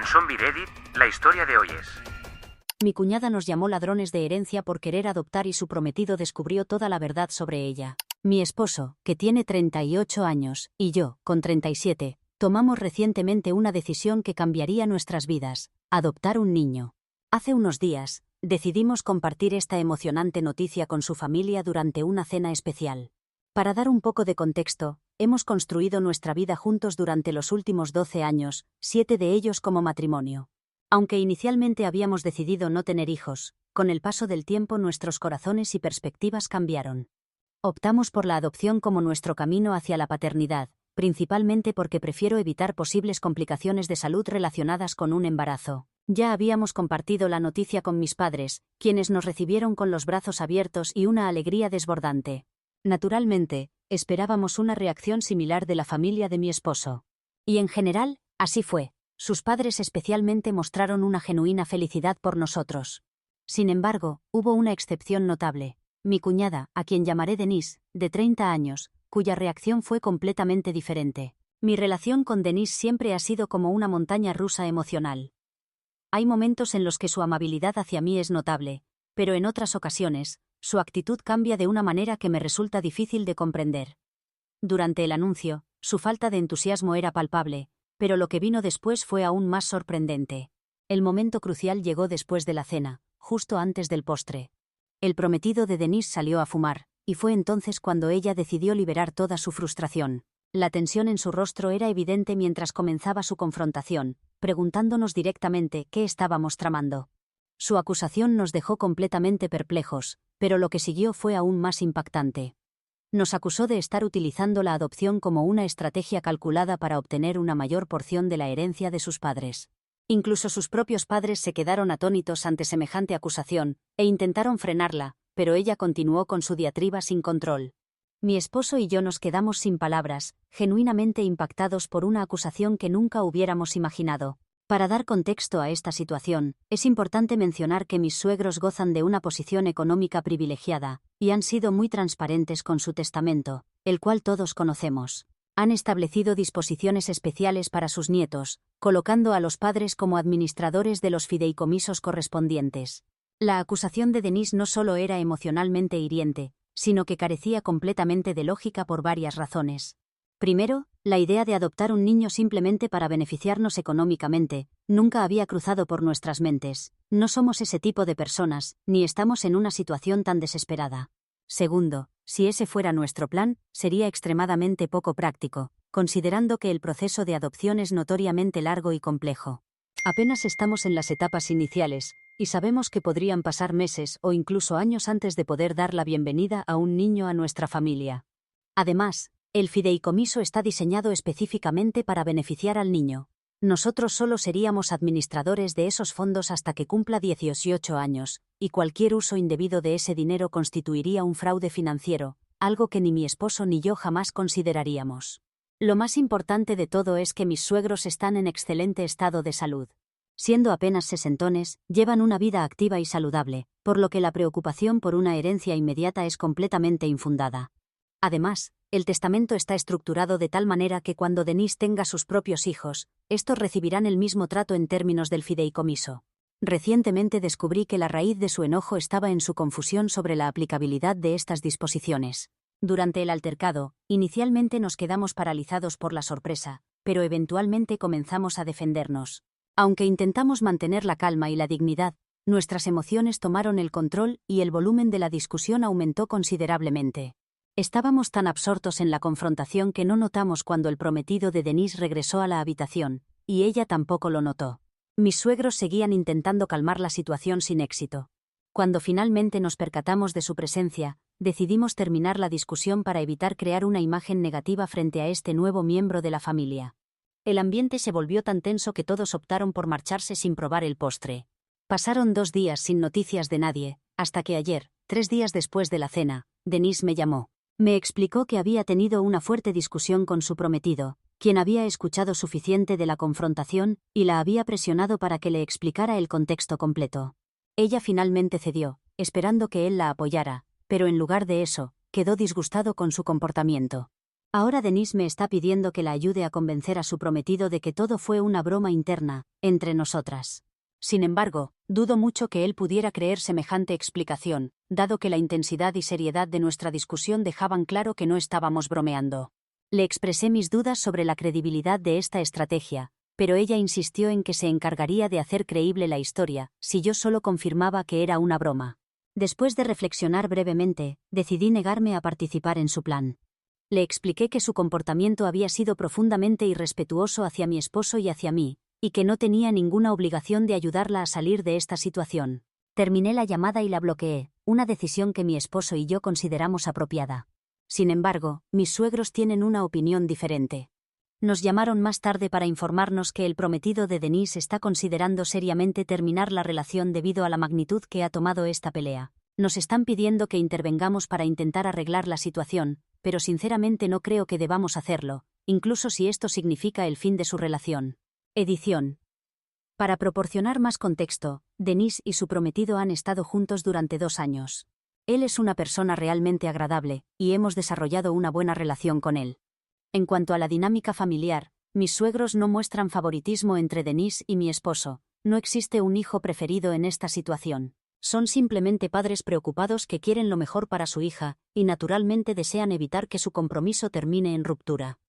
En Zombie Reddit, la historia de hoy es... Mi cuñada nos llamó ladrones de herencia por querer adoptar y su prometido descubrió toda la verdad sobre ella. Mi esposo, que tiene 38 años, y yo, con 37, tomamos recientemente una decisión que cambiaría nuestras vidas: adoptar un niño. Hace unos días, decidimos compartir esta emocionante noticia con su familia durante una cena especial. Para dar un poco de contexto, hemos construido nuestra vida juntos durante los últimos 12 años, 7 de ellos como matrimonio. Aunque inicialmente habíamos decidido no tener hijos, con el paso del tiempo nuestros corazones y perspectivas cambiaron. Optamos por la adopción como nuestro camino hacia la paternidad, principalmente porque prefiero evitar posibles complicaciones de salud relacionadas con un embarazo. Ya habíamos compartido la noticia con mis padres, quienes nos recibieron con los brazos abiertos y una alegría desbordante. Naturalmente, esperábamos una reacción similar de la familia de mi esposo. Y en general, así fue. Sus padres especialmente mostraron una genuina felicidad por nosotros. Sin embargo, hubo una excepción notable. Mi cuñada, a quien llamaré Denise, de 30 años, cuya reacción fue completamente diferente. Mi relación con Denise siempre ha sido como una montaña rusa emocional. Hay momentos en los que su amabilidad hacia mí es notable, pero en otras ocasiones, su actitud cambia de una manera que me resulta difícil de comprender. Durante el anuncio, su falta de entusiasmo era palpable, pero lo que vino después fue aún más sorprendente. El momento crucial llegó después de la cena, justo antes del postre. El prometido de Denise salió a fumar, y fue entonces cuando ella decidió liberar toda su frustración. La tensión en su rostro era evidente mientras comenzaba su confrontación, preguntándonos directamente qué estábamos tramando. Su acusación nos dejó completamente perplejos, pero lo que siguió fue aún más impactante. Nos acusó de estar utilizando la adopción como una estrategia calculada para obtener una mayor porción de la herencia de sus padres. Incluso sus propios padres se quedaron atónitos ante semejante acusación, e intentaron frenarla, pero ella continuó con su diatriba sin control. Mi esposo y yo nos quedamos sin palabras, genuinamente impactados por una acusación que nunca hubiéramos imaginado. Para dar contexto a esta situación, es importante mencionar que mis suegros gozan de una posición económica privilegiada, y han sido muy transparentes con su testamento, el cual todos conocemos. Han establecido disposiciones especiales para sus nietos, colocando a los padres como administradores de los fideicomisos correspondientes. La acusación de Denise no solo era emocionalmente hiriente, sino que carecía completamente de lógica por varias razones. Primero, la idea de adoptar un niño simplemente para beneficiarnos económicamente nunca había cruzado por nuestras mentes. No somos ese tipo de personas, ni estamos en una situación tan desesperada. Segundo, si ese fuera nuestro plan, sería extremadamente poco práctico, considerando que el proceso de adopción es notoriamente largo y complejo. Apenas estamos en las etapas iniciales, y sabemos que podrían pasar meses o incluso años antes de poder dar la bienvenida a un niño a nuestra familia. Además, el fideicomiso está diseñado específicamente para beneficiar al niño. Nosotros solo seríamos administradores de esos fondos hasta que cumpla 18 años, y cualquier uso indebido de ese dinero constituiría un fraude financiero, algo que ni mi esposo ni yo jamás consideraríamos. Lo más importante de todo es que mis suegros están en excelente estado de salud. Siendo apenas sesentones, llevan una vida activa y saludable, por lo que la preocupación por una herencia inmediata es completamente infundada. Además, el testamento está estructurado de tal manera que cuando Denise tenga sus propios hijos, estos recibirán el mismo trato en términos del fideicomiso. Recientemente descubrí que la raíz de su enojo estaba en su confusión sobre la aplicabilidad de estas disposiciones. Durante el altercado, inicialmente nos quedamos paralizados por la sorpresa, pero eventualmente comenzamos a defendernos. Aunque intentamos mantener la calma y la dignidad, nuestras emociones tomaron el control y el volumen de la discusión aumentó considerablemente. Estábamos tan absortos en la confrontación que no notamos cuando el prometido de Denise regresó a la habitación, y ella tampoco lo notó. Mis suegros seguían intentando calmar la situación sin éxito. Cuando finalmente nos percatamos de su presencia, decidimos terminar la discusión para evitar crear una imagen negativa frente a este nuevo miembro de la familia. El ambiente se volvió tan tenso que todos optaron por marcharse sin probar el postre. Pasaron 2 días sin noticias de nadie, hasta que ayer, 3 días después de la cena, Denise me llamó. Me explicó que había tenido una fuerte discusión con su prometido, quien había escuchado suficiente de la confrontación y la había presionado para que le explicara el contexto completo. Ella finalmente cedió, esperando que él la apoyara, pero en lugar de eso, quedó disgustado con su comportamiento. Ahora Denise me está pidiendo que la ayude a convencer a su prometido de que todo fue una broma interna, entre nosotras. Sin embargo, dudo mucho que él pudiera creer semejante explicación, dado que la intensidad y seriedad de nuestra discusión dejaban claro que no estábamos bromeando. Le expresé mis dudas sobre la credibilidad de esta estrategia, pero ella insistió en que se encargaría de hacer creíble la historia, si yo solo confirmaba que era una broma. Después de reflexionar brevemente, decidí negarme a participar en su plan. Le expliqué que su comportamiento había sido profundamente irrespetuoso hacia mi esposo y hacia mí, y que no tenía ninguna obligación de ayudarla a salir de esta situación. Terminé la llamada y la bloqueé, una decisión que mi esposo y yo consideramos apropiada. Sin embargo, mis suegros tienen una opinión diferente. Nos llamaron más tarde para informarnos que el prometido de Denise está considerando seriamente terminar la relación debido a la magnitud que ha tomado esta pelea. Nos están pidiendo que intervengamos para intentar arreglar la situación, pero sinceramente no creo que debamos hacerlo, incluso si esto significa el fin de su relación. Edición. Para proporcionar más contexto, Denise y su prometido han estado juntos durante 2 años. Él es una persona realmente agradable, y hemos desarrollado una buena relación con él. En cuanto a la dinámica familiar, mis suegros no muestran favoritismo entre Denise y mi esposo. No existe un hijo preferido en esta situación. Son simplemente padres preocupados que quieren lo mejor para su hija, y naturalmente desean evitar que su compromiso termine en ruptura.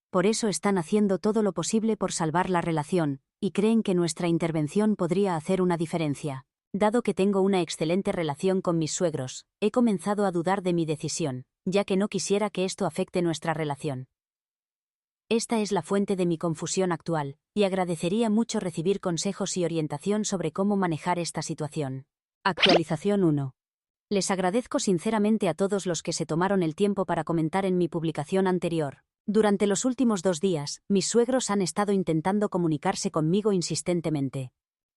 Por eso están haciendo todo lo posible por salvar la relación, y creen que nuestra intervención podría hacer una diferencia. Dado que tengo una excelente relación con mis suegros, he comenzado a dudar de mi decisión, ya que no quisiera que esto afecte nuestra relación. Esta es la fuente de mi confusión actual, y agradecería mucho recibir consejos y orientación sobre cómo manejar esta situación. Actualización 1. Les agradezco sinceramente a todos los que se tomaron el tiempo para comentar en mi publicación anterior. Durante los últimos 2 días, mis suegros han estado intentando comunicarse conmigo insistentemente.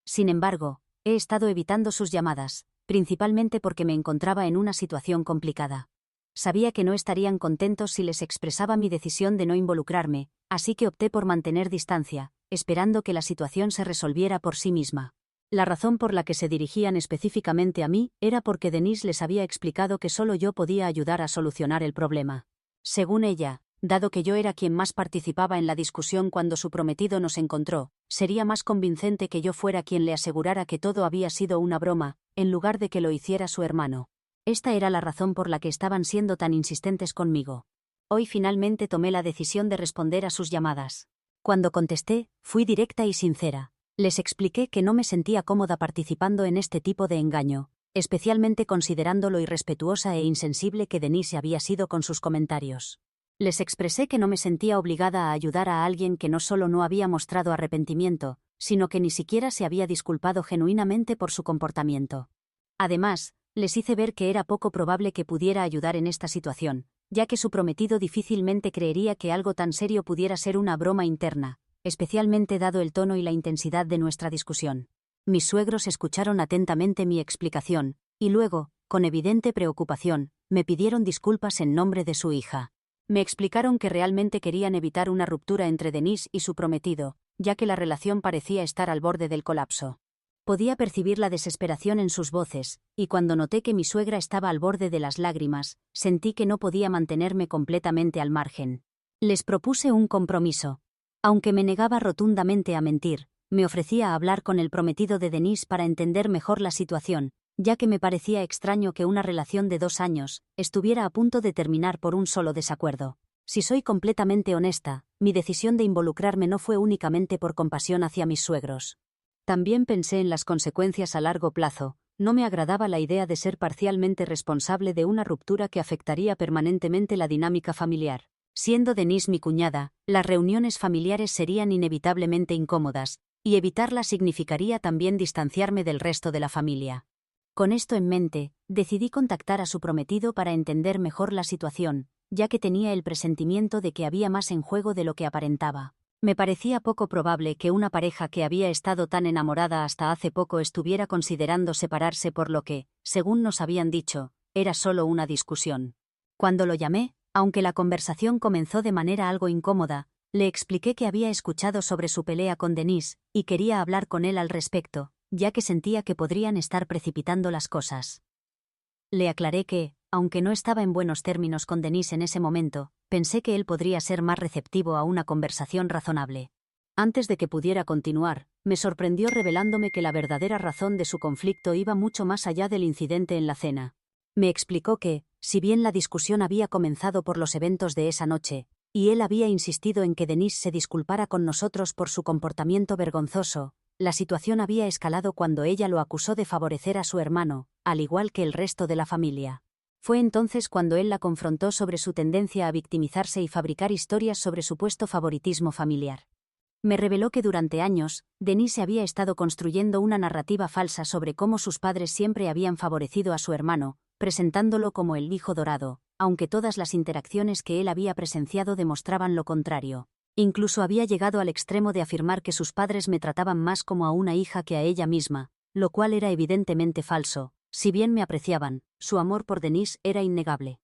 Sin embargo, he estado evitando sus llamadas, principalmente porque me encontraba en una situación complicada. Sabía que no estarían contentos si les expresaba mi decisión de no involucrarme, así que opté por mantener distancia, esperando que la situación se resolviera por sí misma. La razón por la que se dirigían específicamente a mí era porque Denise les había explicado que solo yo podía ayudar a solucionar el problema. Según ella, dado que yo era quien más participaba en la discusión cuando su prometido nos encontró, sería más convincente que yo fuera quien le asegurara que todo había sido una broma, en lugar de que lo hiciera su hermano. Esta era la razón por la que estaban siendo tan insistentes conmigo. Hoy finalmente tomé la decisión de responder a sus llamadas. Cuando contesté, fui directa y sincera. Les expliqué que no me sentía cómoda participando en este tipo de engaño, especialmente considerando lo irrespetuosa e insensible que Denise había sido con sus comentarios. Les expresé que no me sentía obligada a ayudar a alguien que no solo no había mostrado arrepentimiento, sino que ni siquiera se había disculpado genuinamente por su comportamiento. Además, les hice ver que era poco probable que pudiera ayudar en esta situación, ya que su prometido difícilmente creería que algo tan serio pudiera ser una broma interna, especialmente dado el tono y la intensidad de nuestra discusión. Mis suegros escucharon atentamente mi explicación, y luego, con evidente preocupación, me pidieron disculpas en nombre de su hija. Me explicaron que realmente querían evitar una ruptura entre Denise y su prometido, ya que la relación parecía estar al borde del colapso. Podía percibir la desesperación en sus voces, y cuando noté que mi suegra estaba al borde de las lágrimas, sentí que no podía mantenerme completamente al margen. Les propuse un compromiso. Aunque me negaba rotundamente a mentir, me ofrecía a hablar con el prometido de Denise para entender mejor la situación, ya que me parecía extraño que una relación de 2 años estuviera a punto de terminar por un solo desacuerdo. Si soy completamente honesta, mi decisión de involucrarme no fue únicamente por compasión hacia mis suegros. También pensé en las consecuencias a largo plazo. No me agradaba la idea de ser parcialmente responsable de una ruptura que afectaría permanentemente la dinámica familiar. Siendo Denise mi cuñada, las reuniones familiares serían inevitablemente incómodas, y evitarlas significaría también distanciarme del resto de la familia. Con esto en mente, decidí contactar a su prometido para entender mejor la situación, ya que tenía el presentimiento de que había más en juego de lo que aparentaba. Me parecía poco probable que una pareja que había estado tan enamorada hasta hace poco estuviera considerando separarse por lo que, según nos habían dicho, era solo una discusión. Cuando lo llamé, aunque la conversación comenzó de manera algo incómoda, le expliqué que había escuchado sobre su pelea con Denise, y quería hablar con él al respecto, ya que sentía que podrían estar precipitando las cosas. Le aclaré que, aunque no estaba en buenos términos con Denise en ese momento, pensé que él podría ser más receptivo a una conversación razonable. Antes de que pudiera continuar, me sorprendió revelándome que la verdadera razón de su conflicto iba mucho más allá del incidente en la cena. Me explicó que, si bien la discusión había comenzado por los eventos de esa noche, y él había insistido en que Denise se disculpara con nosotros por su comportamiento vergonzoso, la situación había escalado cuando ella lo acusó de favorecer a su hermano, al igual que el resto de la familia. Fue entonces cuando él la confrontó sobre su tendencia a victimizarse y fabricar historias sobre supuesto favoritismo familiar. Me reveló que durante años, Denise había estado construyendo una narrativa falsa sobre cómo sus padres siempre habían favorecido a su hermano, presentándolo como el hijo dorado, aunque todas las interacciones que él había presenciado demostraban lo contrario. Incluso había llegado al extremo de afirmar que sus padres me trataban más como a una hija que a ella misma, lo cual era evidentemente falso. Si bien me apreciaban, su amor por Denise era innegable.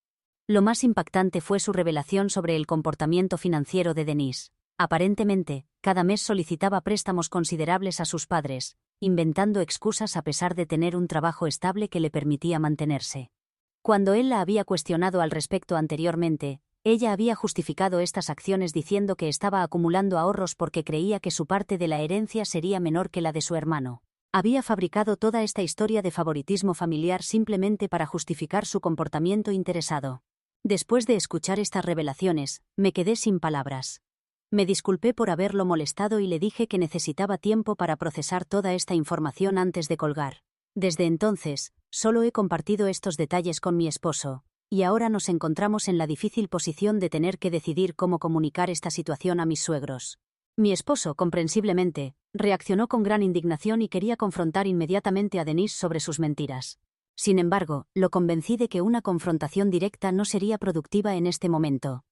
Lo más impactante fue su revelación sobre el comportamiento financiero de Denise. Aparentemente, cada mes solicitaba préstamos considerables a sus padres, inventando excusas a pesar de tener un trabajo estable que le permitía mantenerse. Cuando él la había cuestionado al respecto anteriormente, ella había justificado estas acciones diciendo que estaba acumulando ahorros porque creía que su parte de la herencia sería menor que la de su hermano. Había fabricado toda esta historia de favoritismo familiar simplemente para justificar su comportamiento interesado. Después de escuchar estas revelaciones, me quedé sin palabras. Me disculpé por haberlo molestado y le dije que necesitaba tiempo para procesar toda esta información antes de colgar. Desde entonces, solo he compartido estos detalles con mi esposo, y ahora nos encontramos en la difícil posición de tener que decidir cómo comunicar esta situación a mis suegros. Mi esposo, comprensiblemente, reaccionó con gran indignación y quería confrontar inmediatamente a Denise sobre sus mentiras. Sin embargo, lo convencí de que una confrontación directa no sería productiva en este momento.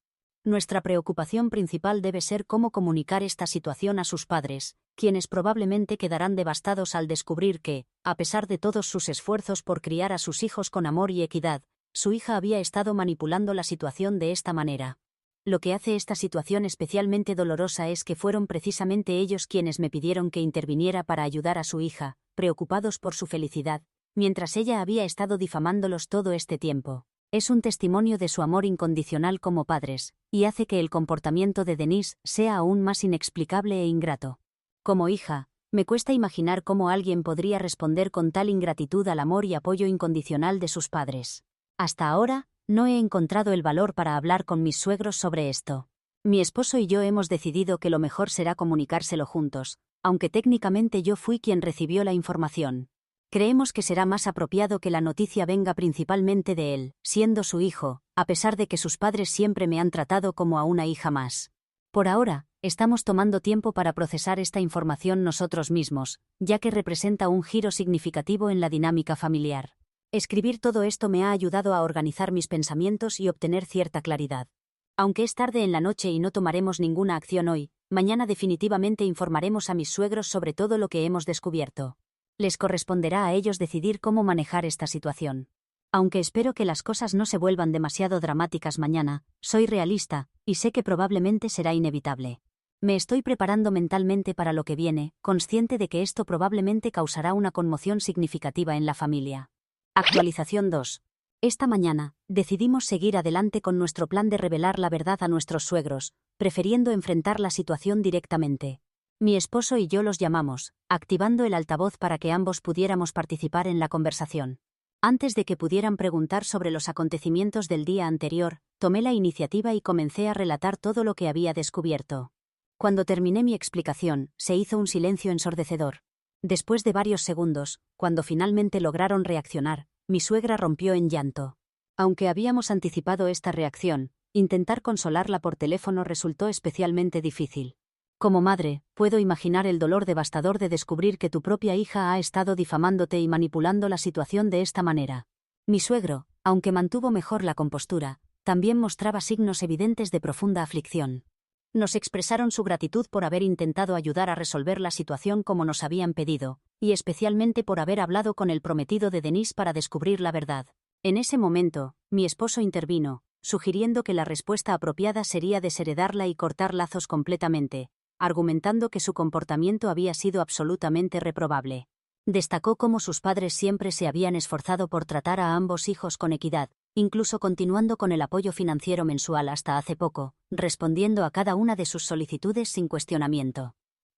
Nuestra preocupación principal debe ser cómo comunicar esta situación a sus padres, quienes probablemente quedarán devastados al descubrir que, a pesar de todos sus esfuerzos por criar a sus hijos con amor y equidad, su hija había estado manipulando la situación de esta manera. Lo que hace esta situación especialmente dolorosa es que fueron precisamente ellos quienes me pidieron que interviniera para ayudar a su hija, preocupados por su felicidad, mientras ella había estado difamándolos todo este tiempo. Es un testimonio de su amor incondicional como padres, y hace que el comportamiento de Denise sea aún más inexplicable e ingrato. Como hija, me cuesta imaginar cómo alguien podría responder con tal ingratitud al amor y apoyo incondicional de sus padres. Hasta ahora, no he encontrado el valor para hablar con mis suegros sobre esto. Mi esposo y yo hemos decidido que lo mejor será comunicárselo juntos, aunque técnicamente yo fui quien recibió la información. Creemos que será más apropiado que la noticia venga principalmente de él, siendo su hijo, a pesar de que sus padres siempre me han tratado como a una hija más. Por ahora, estamos tomando tiempo para procesar esta información nosotros mismos, ya que representa un giro significativo en la dinámica familiar. Escribir todo esto me ha ayudado a organizar mis pensamientos y obtener cierta claridad. Aunque es tarde en la noche y no tomaremos ninguna acción hoy, mañana definitivamente informaremos a mis suegros sobre todo lo que hemos descubierto. Les corresponderá a ellos decidir cómo manejar esta situación. Aunque espero que las cosas no se vuelvan demasiado dramáticas mañana, soy realista, y sé que probablemente será inevitable. Me estoy preparando mentalmente para lo que viene, consciente de que esto probablemente causará una conmoción significativa en la familia. Actualización 2. Esta mañana, decidimos seguir adelante con nuestro plan de revelar la verdad a nuestros suegros, prefiriendo enfrentar la situación directamente. Mi esposo y yo los llamamos, activando el altavoz para que ambos pudiéramos participar en la conversación. Antes de que pudieran preguntar sobre los acontecimientos del día anterior, tomé la iniciativa y comencé a relatar todo lo que había descubierto. Cuando terminé mi explicación, se hizo un silencio ensordecedor. Después de varios segundos, cuando finalmente lograron reaccionar, mi suegra rompió en llanto. Aunque habíamos anticipado esta reacción, intentar consolarla por teléfono resultó especialmente difícil. Como madre, puedo imaginar el dolor devastador de descubrir que tu propia hija ha estado difamándote y manipulando la situación de esta manera. Mi suegro, aunque mantuvo mejor la compostura, también mostraba signos evidentes de profunda aflicción. Nos expresaron su gratitud por haber intentado ayudar a resolver la situación como nos habían pedido, y especialmente por haber hablado con el prometido de Denise para descubrir la verdad. En ese momento, mi esposo intervino, sugiriendo que la respuesta apropiada sería desheredarla y cortar lazos completamente, argumentando que su comportamiento había sido absolutamente reprobable. Destacó cómo sus padres siempre se habían esforzado por tratar a ambos hijos con equidad, incluso continuando con el apoyo financiero mensual hasta hace poco, respondiendo a cada una de sus solicitudes sin cuestionamiento.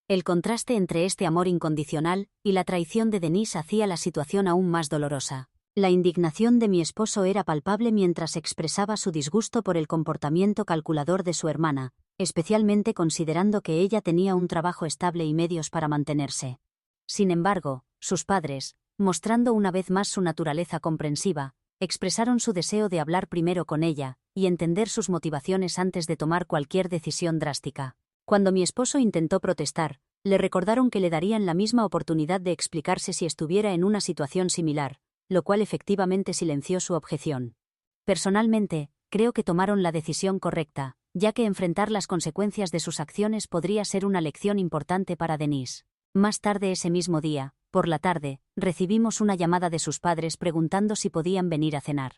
El contraste entre este amor incondicional y la traición de Denise hacía la situación aún más dolorosa. La indignación de mi esposo era palpable mientras expresaba su disgusto por el comportamiento calculador de su hermana, especialmente considerando que ella tenía un trabajo estable y medios para mantenerse. Sin embargo, sus padres, mostrando una vez más su naturaleza comprensiva, expresaron su deseo de hablar primero con ella y entender sus motivaciones antes de tomar cualquier decisión drástica. Cuando mi esposo intentó protestar, le recordaron que le darían la misma oportunidad de explicarse si estuviera en una situación similar, lo cual efectivamente silenció su objeción. Personalmente, creo que tomaron la decisión correcta, ya que enfrentar las consecuencias de sus acciones podría ser una lección importante para Denise. Más tarde ese mismo día, por la tarde, recibimos una llamada de sus padres preguntando si podían venir a cenar.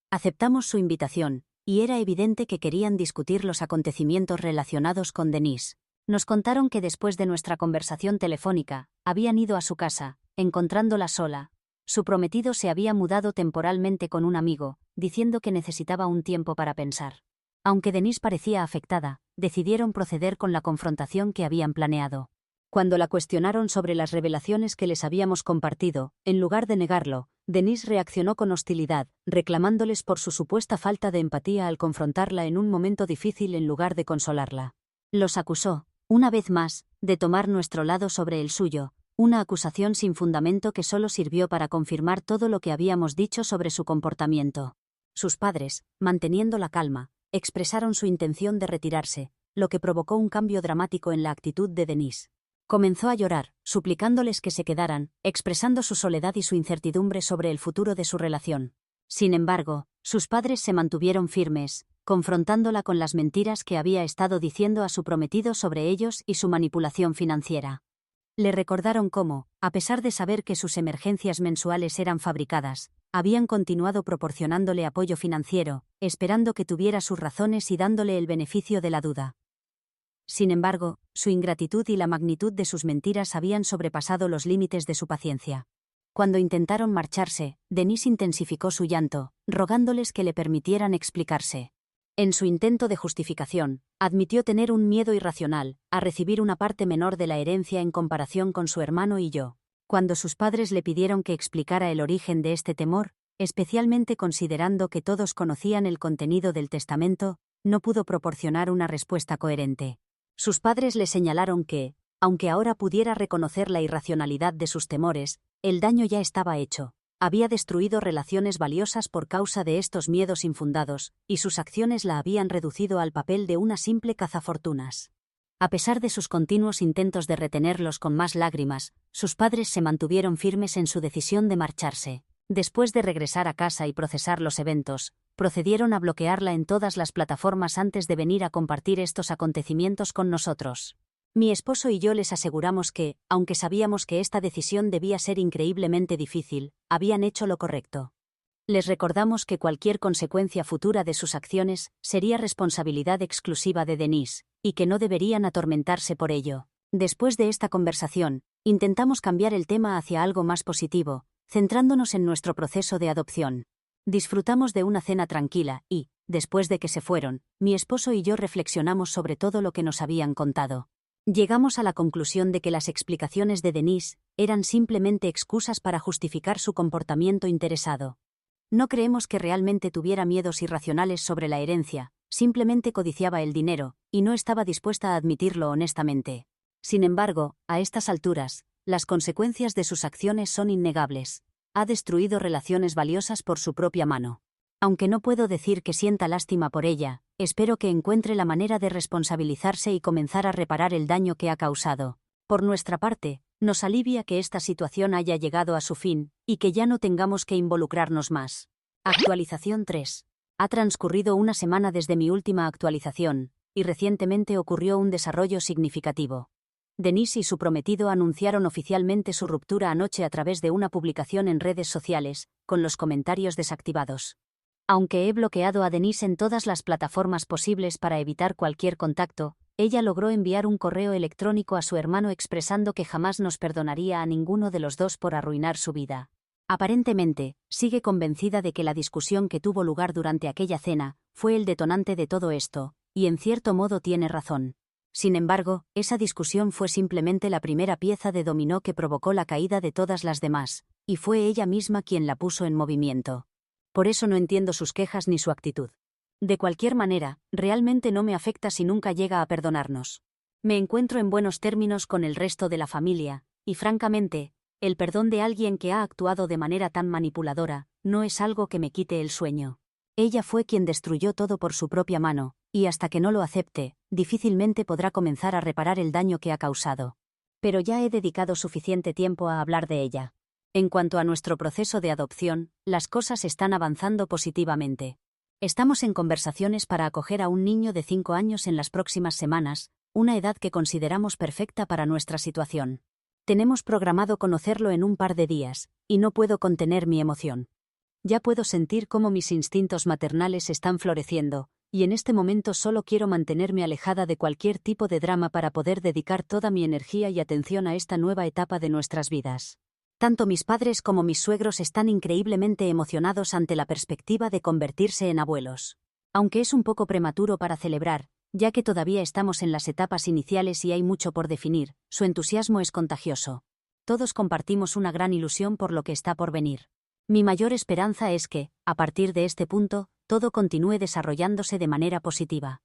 Aceptamos su invitación, y era evidente que querían discutir los acontecimientos relacionados con Denise. Nos contaron que después de nuestra conversación telefónica, habían ido a su casa, encontrándola sola. Su prometido se había mudado temporalmente con un amigo, diciendo que necesitaba un tiempo para pensar. Aunque Denise parecía afectada, decidieron proceder con la confrontación que habían planeado. Cuando la cuestionaron sobre las revelaciones que les habíamos compartido, en lugar de negarlo, Denise reaccionó con hostilidad, reclamándoles por su supuesta falta de empatía al confrontarla en un momento difícil en lugar de consolarla. Los acusó, una vez más, de tomar nuestro lado sobre el suyo, una acusación sin fundamento que solo sirvió para confirmar todo lo que habíamos dicho sobre su comportamiento. Sus padres, manteniendo la calma, expresaron su intención de retirarse, lo que provocó un cambio dramático en la actitud de Denise. Comenzó a llorar, suplicándoles que se quedaran, expresando su soledad y su incertidumbre sobre el futuro de su relación. Sin embargo, sus padres se mantuvieron firmes, confrontándola con las mentiras que había estado diciendo a su prometido sobre ellos y su manipulación financiera. Le recordaron cómo, a pesar de saber que sus emergencias mensuales eran fabricadas, habían continuado proporcionándole apoyo financiero, esperando que tuviera sus razones y dándole el beneficio de la duda. Sin embargo, su ingratitud y la magnitud de sus mentiras habían sobrepasado los límites de su paciencia. Cuando intentaron marcharse, Denise intensificó su llanto, rogándoles que le permitieran explicarse. En su intento de justificación, admitió tener un miedo irracional a recibir una parte menor de la herencia en comparación con su hermano y yo. Cuando sus padres le pidieron que explicara el origen de este temor, especialmente considerando que todos conocían el contenido del testamento, no pudo proporcionar una respuesta coherente. Sus padres le señalaron que, aunque ahora pudiera reconocer la irracionalidad de sus temores, el daño ya estaba hecho. Había destruido relaciones valiosas por causa de estos miedos infundados, y sus acciones la habían reducido al papel de una simple cazafortunas. A pesar de sus continuos intentos de retenerlos con más lágrimas, sus padres se mantuvieron firmes en su decisión de marcharse. Después de regresar a casa y procesar los eventos, procedieron a bloquearla en todas las plataformas antes de venir a compartir estos acontecimientos con nosotros. Mi esposo y yo les aseguramos que, aunque sabíamos que esta decisión debía ser increíblemente difícil, habían hecho lo correcto. Les recordamos que cualquier consecuencia futura de sus acciones sería responsabilidad exclusiva de Denise, y que no deberían atormentarse por ello. Después de esta conversación, intentamos cambiar el tema hacia algo más positivo, centrándonos en nuestro proceso de adopción. Disfrutamos de una cena tranquila y, después de que se fueron, mi esposo y yo reflexionamos sobre todo lo que nos habían contado. Llegamos a la conclusión de que las explicaciones de Denise eran simplemente excusas para justificar su comportamiento interesado. No creemos que realmente tuviera miedos irracionales sobre la herencia, simplemente codiciaba el dinero, y no estaba dispuesta a admitirlo honestamente. Sin embargo, a estas alturas, las consecuencias de sus acciones son innegables. Ha destruido relaciones valiosas por su propia mano. Aunque no puedo decir que sienta lástima por ella, espero que encuentre la manera de responsabilizarse y comenzar a reparar el daño que ha causado. Por nuestra parte, nos alivia que esta situación haya llegado a su fin, y que ya no tengamos que involucrarnos más. Actualización 3. Ha transcurrido una semana desde mi última actualización, y recientemente ocurrió un desarrollo significativo. Denise y su prometido anunciaron oficialmente su ruptura anoche a través de una publicación en redes sociales, con los comentarios desactivados. Aunque he bloqueado a Denise en todas las plataformas posibles para evitar cualquier contacto, ella logró enviar un correo electrónico a su hermano expresando que jamás nos perdonaría a ninguno de los dos por arruinar su vida. Aparentemente, sigue convencida de que la discusión que tuvo lugar durante aquella cena fue el detonante de todo esto, y en cierto modo tiene razón. Sin embargo, esa discusión fue simplemente la primera pieza de dominó que provocó la caída de todas las demás, y fue ella misma quien la puso en movimiento. Por eso no entiendo sus quejas ni su actitud. De cualquier manera, realmente no me afecta si nunca llega a perdonarnos. Me encuentro en buenos términos con el resto de la familia, y francamente, el perdón de alguien que ha actuado de manera tan manipuladora no es algo que me quite el sueño. Ella fue quien destruyó todo por su propia mano, y hasta que no lo acepte, difícilmente podrá comenzar a reparar el daño que ha causado. Pero ya he dedicado suficiente tiempo a hablar de ella. En cuanto a nuestro proceso de adopción, las cosas están avanzando positivamente. Estamos en conversaciones para acoger a un niño de 5 años en las próximas semanas, una edad que consideramos perfecta para nuestra situación. Tenemos programado conocerlo en un par de días, y no puedo contener mi emoción. Ya puedo sentir cómo mis instintos maternales están floreciendo, y en este momento solo quiero mantenerme alejada de cualquier tipo de drama para poder dedicar toda mi energía y atención a esta nueva etapa de nuestras vidas. Tanto mis padres como mis suegros están increíblemente emocionados ante la perspectiva de convertirse en abuelos. Aunque es un poco prematuro para celebrar, ya que todavía estamos en las etapas iniciales y hay mucho por definir, su entusiasmo es contagioso. Todos compartimos una gran ilusión por lo que está por venir. Mi mayor esperanza es que, a partir de este punto, todo continúe desarrollándose de manera positiva.